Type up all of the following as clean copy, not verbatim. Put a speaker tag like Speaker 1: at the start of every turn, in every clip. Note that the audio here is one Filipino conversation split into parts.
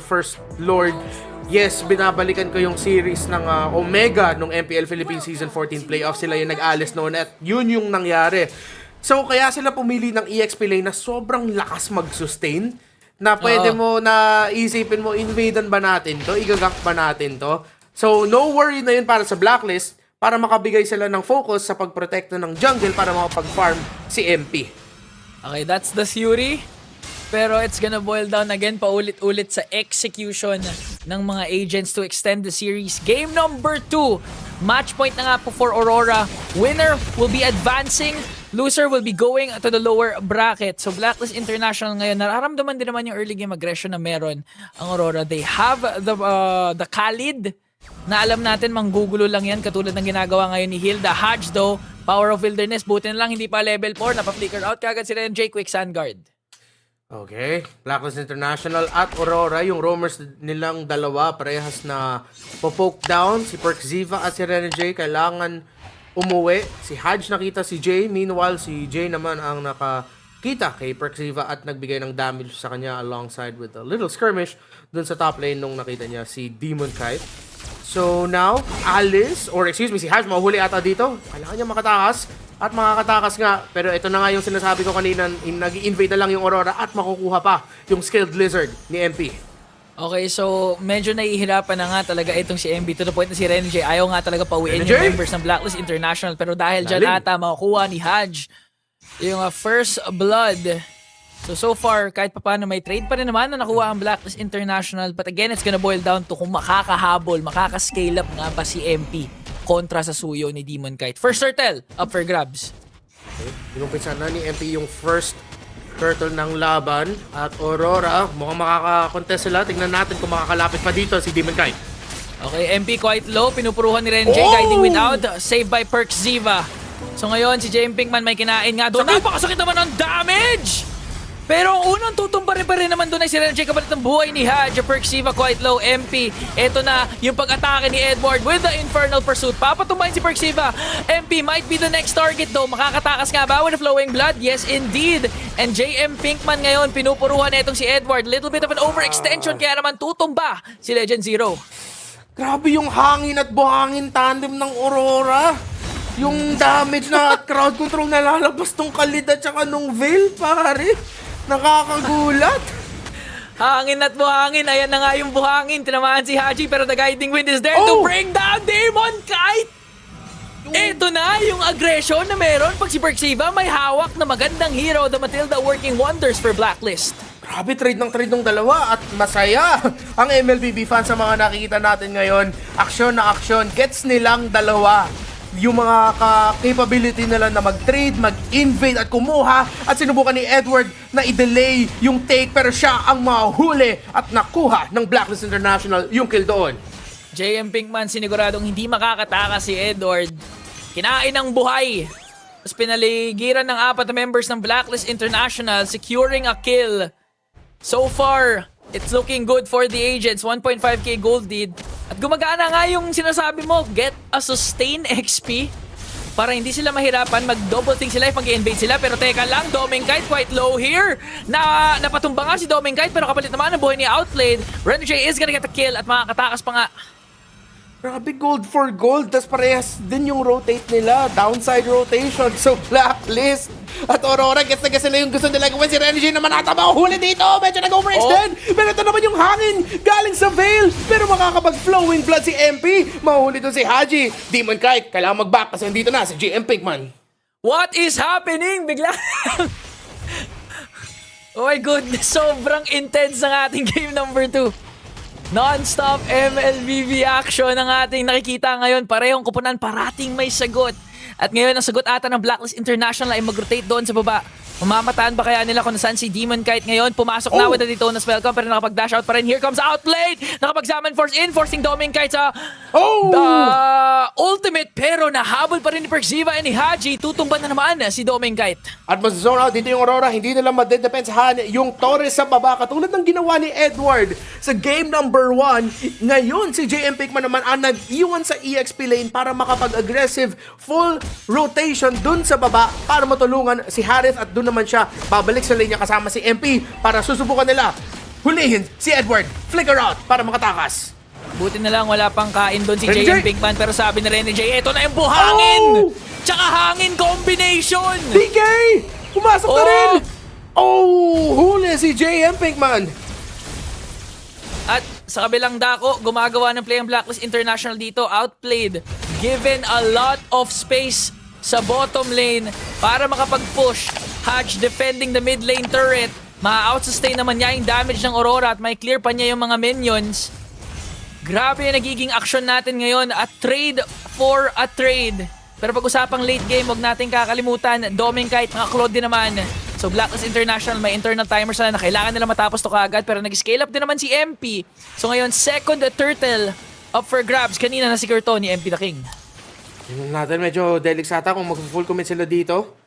Speaker 1: First Lord. Yes, binabalikan ko yung series ng Omega nung MPL Philippines Season 14 playoff. Sila yung nag-alis noon at yun yung nangyari. So, kaya sila pumili ng EXP lane na sobrang lakas mag-sustain. Na pwede mo na isipin mo, invadan ba natin to? Igagak ba natin to? So, no worry na yun para sa Blacklist para makabigay sila ng focus sa pagprotekto ng jungle para makapag-farm si MP.
Speaker 2: Okay, that's the theory. Pero it's gonna boil down again paulit-ulit sa execution ng mga agents to extend the series. Game number 2. Match point na nga po for Aurora. Winner will be advancing. Loser will be going to the lower bracket. So Blacklist International ngayon, nararamdaman din naman yung early game aggression na meron ang Aurora. They have the Khalid na alam natin manggugulo lang yan katulad ng ginagawa ngayon ni Hilda. Hajj though, Power of Wilderness, buti na lang hindi pa level 4, napaflicker out kagad sila ng J Quick Sandguard.
Speaker 1: Okay, Blacklist International at Aurora, yung roamers nilang dalawa, parehas na popoke down. Si Perk Ziva at si Rene J kailangan umuwi. Si Hajj nakita si Jay, meanwhile si Jay naman ang nakakita kay Perk Ziva at nagbigay ng damage sa kanya alongside with a little skirmish dun sa top lane nung nakita niya si Demon Kite. So now, Alice, or excuse me, si Hajj mahuhuli ata dito. Kailangan niya makatakas at makakatakas nga. Pero ito na nga yung sinasabi ko kanina, nag-i-invade na lang yung Aurora at makukuha pa yung Skilled Lizard ni MP.
Speaker 2: Okay, so medyo nahihirapan na nga talaga itong si MB to the point na si Renjay ayaw nga talaga pauwiin yung members ng Blacklist International. Pero dahil dyan ata makukuha ni Hajj yung first blood. So far, kahit paano may trade pa rin naman na nakuha ang Blacklist International. But again, it's gonna boil down to kung makakahabol, makaka-scale up nga ba si MP kontra sa suyo ni Demon Kite. First turtle, up for grabs.
Speaker 1: Okay. Inumpisa na ni MP yung first turtle ng laban. At Aurora, mukhang makaka-contest sila. Tingnan natin kung makakalapit pa dito si Demon Kite.
Speaker 2: Okay, MP quite low. Pinupuruhan ni Renjay, guiding without. Saved by Perk Ziva. So ngayon, si JM Pinkman may kinain nga doon. Napakasakit naman ang damage! Pero ang unang tutumba rin naman doon ay si Renjay kapalit ng buhay ni Hajj. Perk Ziva quite low. MP, eto na yung pag-atake ni Edward with the Infernal Pursuit. Papatumbayin si Perk Ziva. MP might be the next target though. Makakatakas nga ba with the Flowing Blood? Yes, indeed. And JM Pinkman ngayon, pinupuruhan na itong si Edward. Little bit of an overextension kaya naman tutumba si Legend Zero.
Speaker 1: Grabe yung hangin at buhangin tandem ng Aurora. Yung damage na at crowd control na lalabas tong Khalid at saka nung Veil, pare. Nakakagulat.
Speaker 2: Hangin at buhangin. Ayan na nga yung buhangin. Tinamaan si Haji pero the guiding wind is there to bring down Demon Kite. Ito na yung aggression na meron pag si Perk Ziva may hawak na magandang hero, the Matilda working wonders for Blacklist.
Speaker 1: Grabe, trade ng dalawa at masaya ang MLBB fans sa mga nakikita natin ngayon. Aksyon na aksyon. Gets nilang dalawa yung mga capability nila na mag-trade, mag-invade at kumuha at sinubukan ni Edward na i-delay yung take pero siya ang mahuli at nakuha ng Blacklist International yung kill doon.
Speaker 2: JM Pinkman siniguradong hindi makakatakas si Edward. Kinain ng buhay. Tapos pinaligiran ng 4 na members ng Blacklist International securing a kill. So far, it's looking good for the agents. 1.5k gold lead. At gumagana nga yung sinasabi mo, get a sustain XP para hindi sila mahirapan, mag-double think sila if mag-invade sila. Pero teka lang, Domingkite quite low here. Napatumba nga si Domingkite pero kapalit naman ang buhay ni Outplayed. Renjay is gonna get a kill at makakatakas pa nga.
Speaker 1: Grabe, gold for gold. Tas parehas din yung rotate nila. Downside rotation. So, Blacklist at Aurora, gets na sila yung gusto nila gawin. Si Renjay naman ata makuhuli dito. Medyo nag-overextend. Pero ito naman yung hangin galing sa Veil. Pero makakapag-flowing blood si MP. Mahuli doon si Haji. Demon Kite, kailangan mag-back kasi dito na si GM Pinkman.
Speaker 2: What is happening? Bigla. Oh my goodness, sobrang intense ng ating game number 2. Non-stop MLBB action ang ating nakikita ngayon. Parehong kupunan, parating may sagot. At ngayon, ang sagot ata ng Blacklist International ay mag-rotate doon sa baba. Mamataan ba kaya nila kung nasaan si Demon Kite ngayon? Pumasok na with the Daytona's welcome pero nakapag-dash out pa rin. Here comes Outplayed! Nakapag-summon force in, forcing Domingkite sa ultimate pero nahabol pa rin ni Perk Ziva and ni Haji. Tutumban na naman si Domingkite.
Speaker 1: At mas-zone out dito yung Aurora. Hindi nila madedepensahan yung Torres sa baba. Katulad ng ginawa ni Edward sa game number 1. Ngayon, si JM Pinkman naman ang nag-iwan sa EXP lane para makapag-aggressive full rotation dun sa baba para matulungan si Harith at dun naman siya babalik sa lane niya kasama si MP para susubukan nila hulihin si Edward. Flicker out para makatakas.
Speaker 2: Buti na lang wala pang kain doon si
Speaker 1: Rene
Speaker 2: JM
Speaker 1: J.
Speaker 2: Pinkman, pero sabi ni Rene J, eto na yung buhangin!
Speaker 1: Oh!
Speaker 2: Tsaka hangin combination!
Speaker 1: DK! Pumasok na
Speaker 2: Oh!
Speaker 1: rin! Oh! Huli si JM Pinkman.
Speaker 2: At sa kabilang dako, gumagawa ng play ang Blacklist International dito, outplayed, given a lot of space sa bottom lane para makapag-push. Hatch defending the mid lane turret. Ma-outsustain naman niya yung damage ng Aurora at may clear pa niya yung mga minions. Grabe yung nagiging action natin ngayon. A trade for a trade. Pero pag-usapang late game, huwag natin kakalimutan. Doming kahit mga Claude din naman. So Blacklist International, may internal timers na kailangan nila matapos to kaagad. Pero nag-scale up din naman si MP. So ngayon, second turtle up for grabs. Kanina na-secure to ni MP the King.
Speaker 1: Tingnan natin, medyo deliksata kung mag-full commit sila dito.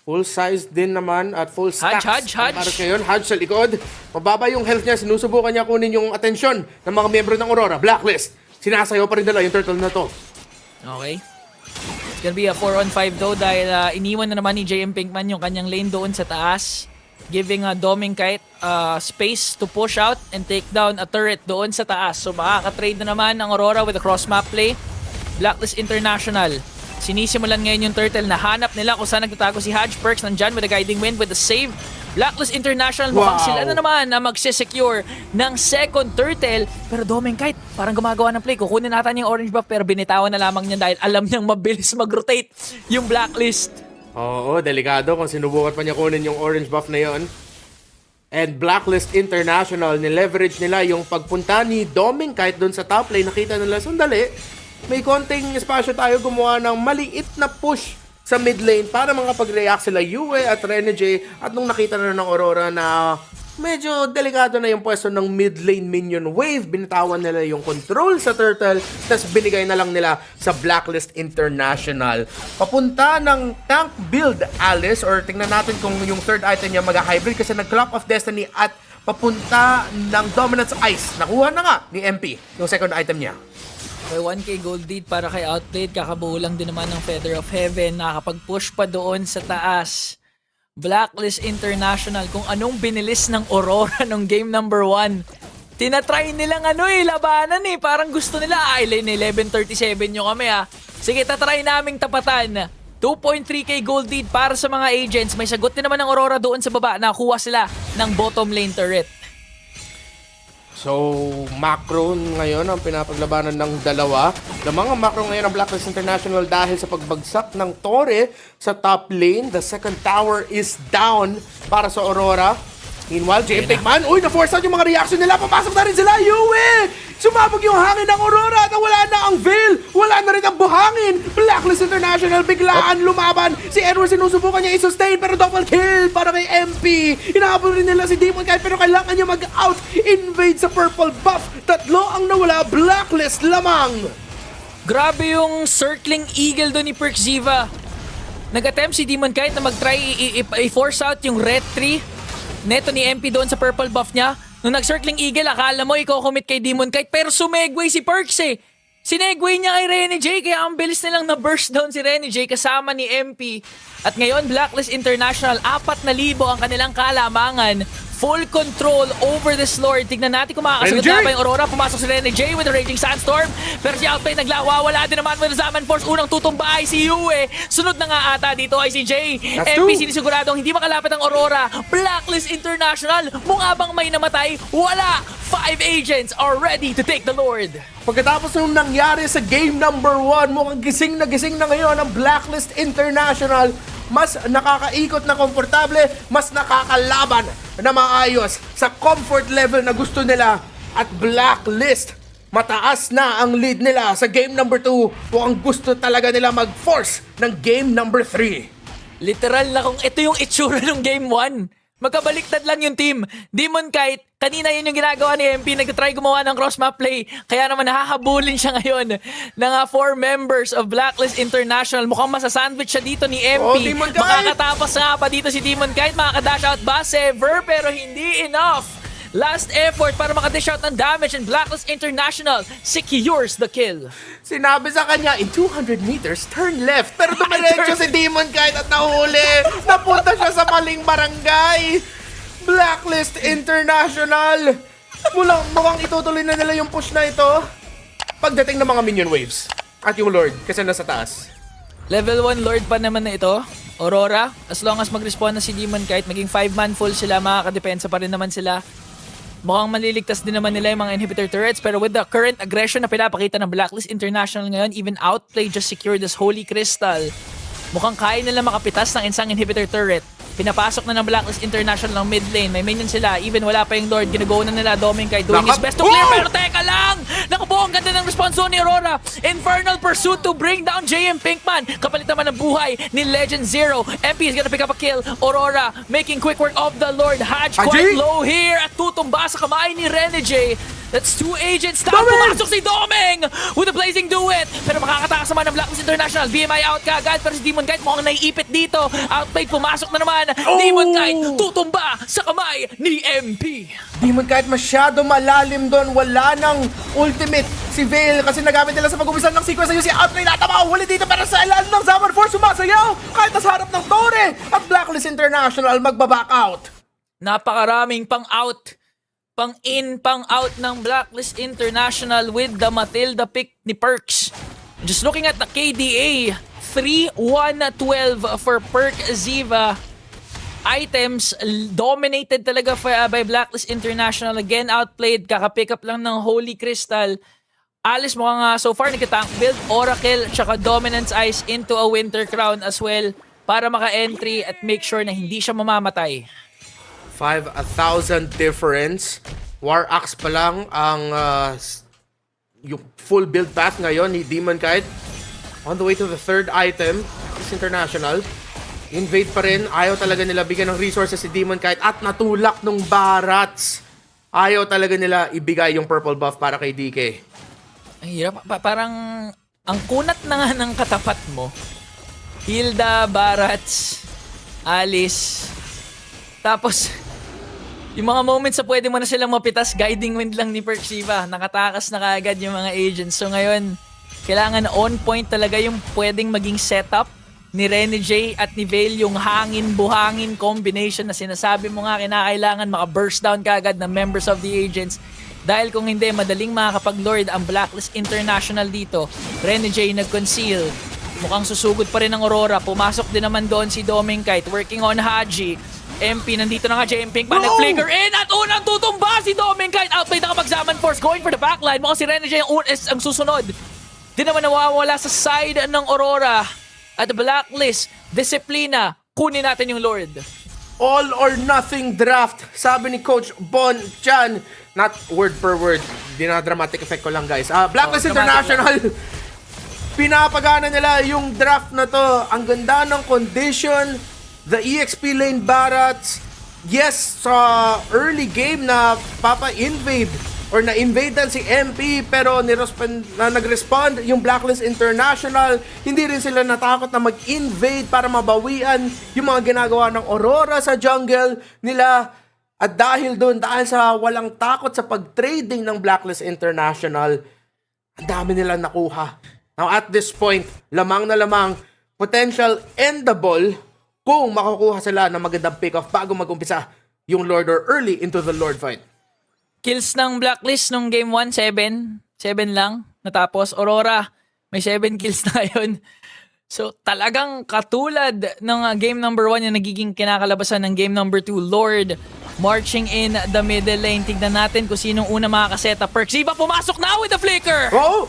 Speaker 1: Full size din naman at full stacks.
Speaker 2: Hodge.
Speaker 1: Para ngayon, Hodge sa likod. Mababa yung health niya. Sinusubukan niya kunin yung atensyon ng mga miyembro ng Aurora. Blacklist. Sinasayaw pa rin nila yung turtle na to.
Speaker 2: Okay. It's gonna be a 4-on-5 though dahil iniwan na naman ni JM Pinkman yung kanyang lane doon sa taas. Giving Doming Kite space to push out and take down a turret doon sa taas. So makaka-trade na naman ang Aurora with a cross-map play. Blacklist International. Sinisimulan ngayon yung turtle na hanap nila kung saan nagtatago si Hodge. Perks nandyan with a guiding wind with the save. Blacklist International, mukhang sila na naman na magsisecure ng second turtle. Pero Doming Kite, parang gumagawa ng play. Kukunin natin yung orange buff pero binitawan na lamang niya dahil alam niyang mabilis mag-rotate yung Blacklist.
Speaker 1: Oo, delikado kung sinubukan pa niya kunin yung orange buff na yon. And Blacklist International, nileverage nila yung pagpunta ni Doming Kite doon sa top lane. Nakita nila, sandali, may konting espasyo tayo gumawa ng maliit na push sa mid lane para makapag-react sila Yue at Rene J. At nung nakita na ng Aurora na medyo delikado na yung pwesto ng mid lane minion wave, binitawan nila yung control sa turtle, tapos binigay na lang nila sa Blacklist International. Papunta ng tank build Alice, or tingnan natin kung yung third item niya mag-hybrid kasi nag-Clock of Destiny at papunta ng Dominance Ice. Nakuha na nga ni MP yung second item niya.
Speaker 2: May 1k gold lead para kay Outplayed. Kakabuo lang din naman ng Feather of Heaven. Nakakapag-push pa doon sa taas. Blacklist International, kung anong binilis ng Aurora nung game number 1. Tinatry nilang labanan Parang gusto nila, lane 1137 nyo kami Sige, tatry naming tapatan. 2.3k gold lead para sa mga agents. May sagot din naman ng Aurora doon sa baba. Nakuha sila ng bottom lane turret.
Speaker 1: So, macro ngayon ang pinapaglabanan ng dalawa. The mga macro ngayon ng Blacklist International dahil sa pagbagsak ng Torre sa top lane. The second tower is down para sa Aurora. Meanwhile, JM Pinkman, na-force out yung mga reaction nila. Papasok na rin sila. Yue! Sumabog yung hangin ng Aurora at wala na ang veil. Wala na rin ang buhangin. Blacklist International biglaan lumaban. Si Edward sinusubukan niya i-sustain pero double kill para kay MP. Hinahabol rin nila si Demon Kite pero kailangan niya mag-out. Invade sa purple buff. Tatlo ang nawala. Blacklist lamang.
Speaker 2: Grabe yung circling eagle doon ni Perkziva. Nag-attempt si Demon Kite na mag-try i-force out yung red tree neto ni MP doon sa purple buff niya. Nung nag-circling eagle, akala mo i-commit kay Demon Kite pero sumegway si Perks Sinegway niya kay Rene J kaya ang bilis nilang na-burst down si Rene J kasama ni MP. At ngayon, Blacklist International, 4,000 ang kanilang kalamangan. Full control over this lord. Tignan natin kung makakasagot na ba yung Aurora. Pumasok si Rene J with a Raging Sandstorm. Pero si Outplay naglawawala din naman with the Zaman Force. Unang tutumba ay si Yue. Sunod na nga ata dito ay si J. MP sinisiguradong hindi makalapit ang Aurora. Blacklist International, mukha bang may namatay? Wala! 5 agents are ready to take the lord.
Speaker 1: Pagkatapos nung nangyari sa game number 1, mukhang gising na ngayon ang Blacklist International. Mas nakakaikot na komportable, mas nakakalaban na maayos sa comfort level na gusto nila. At Blacklist, mataas na ang lead nila sa game number 2. Mukhang gusto talaga nila mag-force ng game number 3.
Speaker 2: Literal na kung ito yung itsura ng game 1. Magkabaliktad lang yung team. Demon Kite, kanina yun yung ginagawa ni MP. Nag-try gumawa ng cross-map play. Kaya naman nahahabulin siya ngayon ng 4 members of Blacklist International. Mukhang masasandwich siya dito ni MP. Makakatapos nga pa dito si Demon Kite. Makakadash out ba? Sever, pero hindi enough. Last effort para makadish out ng damage and Blacklist International secures the kill.
Speaker 1: Sinabi sa kanya, in 200 meters, turn left. Pero dumiretso si Demon Kite at nahuli. Napunta siya sa maling barangay. Blacklist International! Mukhang itutuloy na nila yung push na ito pagdating ng mga minion waves. At yung Lord, kasi nasa taas.
Speaker 2: Level 1 Lord pa naman na ito. Aurora, as long as mag-respawn na si Demon Kite, maging 5-man full sila, makakadepensa pa rin naman sila. Mukhang maliligtas din naman nila yung mga inhibitor turrets, pero with the current aggression na pinapakita ng Blacklist International ngayon, even Outplay just secured this Holy Crystal. Mukhang kaya nila makapitas ng isang inhibitor turret. Pinapasok na ng Blacklist International ng mid lane. May minion sila. Even wala pa yung Lord. Ginagawa na nila Dominkite doing his best to clear. Pero teka lang! Nakupo ang ganda ng response ni Aurora. Infernal Pursuit to bring down JM Pinkman. Kapalit naman ng buhay ni Legend Zero. MP is gonna pick up a kill. Aurora making quick work of the Lord. Hatch quite low here. At tutumba sa kamay ni Renegade. That's two agents. Down pumasok si Doming with a blazing duet. Pero makakatakas naman ng Blacklist International. BMI out ka agad. Pero si Demon Kite mukhang naiipit dito. Outplayed, pumasok na naman. Demon Kite tutumba sa kamay ni MP.
Speaker 1: Demon Kite masyado malalim doon. Wala nang ultimate si Vale kasi nagamit nila sa pag-umpisa ng sequence na yung si Outplay natama. Huli dito pero sa ilalim ng Zaman Force sumasayaw. Kahit nasa harap ng Tore. At Blacklist International magbaback out.
Speaker 2: Napakaraming pang-out. Pang-in, pang-out ng Blacklist International with the Matilda pick ni Perks. Just looking at the KDA, 3-1-12 for Perk Ziva. Items dominated talaga by Blacklist International. Again, outplayed. Kaka-pick up lang ng Holy Crystal. Alice mo nga so far nagka-tank build, Oracle, tsaka Dominance Ice into a Winter Crown as well para maka-entry at make sure na hindi siya mamamatay.
Speaker 1: 5,000 difference. War Axe pa lang ang yung full build path ngayon ni Demon Kite. On the way to the third item, is International. Invade pa rin. Ayaw talaga nila bigyan ng resources si Demon Kite at natulak nung Barats. Ayaw talaga nila ibigay yung purple buff para kay DK.
Speaker 2: Ang hirap. Parang ang kunat na nga ng katapat mo. Hilda, Barats, Alice. Tapos yung mga moments na pwede mo na silang mapitas, guiding wind lang ni Perksiva. Nakatakas na kaagad yung mga agents. So ngayon, kailangan on point talaga yung pwedeng maging setup ni Renegade at ni Vale, yung hangin-buhangin combination na sinasabi mo nga kinakailangan maka-burst down kaagad ng members of the agents. Dahil kung hindi, madaling makakapag-lord ang Blacklist International dito. Renegade nag-conceal. Mukhang susugod pa rin ang Aurora. Pumasok din naman doon si Dominkite, working on Haji. MP, nandito na nga JM Pinkman, nag-flicker in at unang tutumba si Dominkite. Outplayed na kapag-Zaman Force, going for the backline. Mukhang si Renegade ang susunod. Di naman nawawala sa side ng Aurora. At Blacklist, disiplina, kunin natin yung Lord.
Speaker 1: All or nothing draft, sabi ni Coach Bon Chan. Not word per word, dinadramatic effect ko lang guys. Blacklist International, pinapagana nila yung draft na to. Ang ganda ng condition. The EXP lane Barats, yes, sa early game na papa-invade or na-invadean si MP pero nag-respond yung Blacklist International. Hindi rin sila natakot na mag-invade para mabawian yung mga ginagawa ng Aurora sa jungle nila. At dahil sa walang takot sa pag-trading ng Blacklist International, ang dami nilang nakuha. Now at this point, lamang na lamang, potential endable kung makukuha sila ng magandang pick-off bago mag-umpisa yung Lord or early into the Lord fight.
Speaker 2: Kills ng Blacklist nung game 1, 7. 7 lang. Natapos. Aurora, may 7 kills na yun. So, talagang katulad ng game number 1 yung nagiging kinakalabasan ng game number 2. Lord, marching in the middle lane. Tignan natin kung sinong una makakaseta. Perksiva pumasok na with the flicker!
Speaker 1: Oh!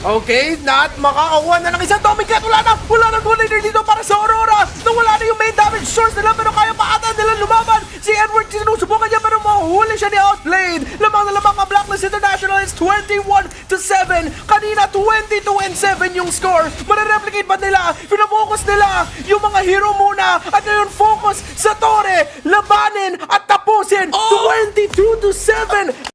Speaker 1: Okay, makakakuha na ng isang Dominkite. Wala na goal leader dito para sa Aurora. Wala na yung main damage source nila pero kaya pa ata nila lumaban. Si Edward sinusubukan niya pero mahuhuli siya ni Outplayed. Lamang na lamang ang Blacklist International. It's 21-7. Kanina 22-7 yung score. Marireplicate ba nila? Pinafocus nila yung mga hero muna. At ngayon focus sa Tore. Labanin at tapusin. 22-7.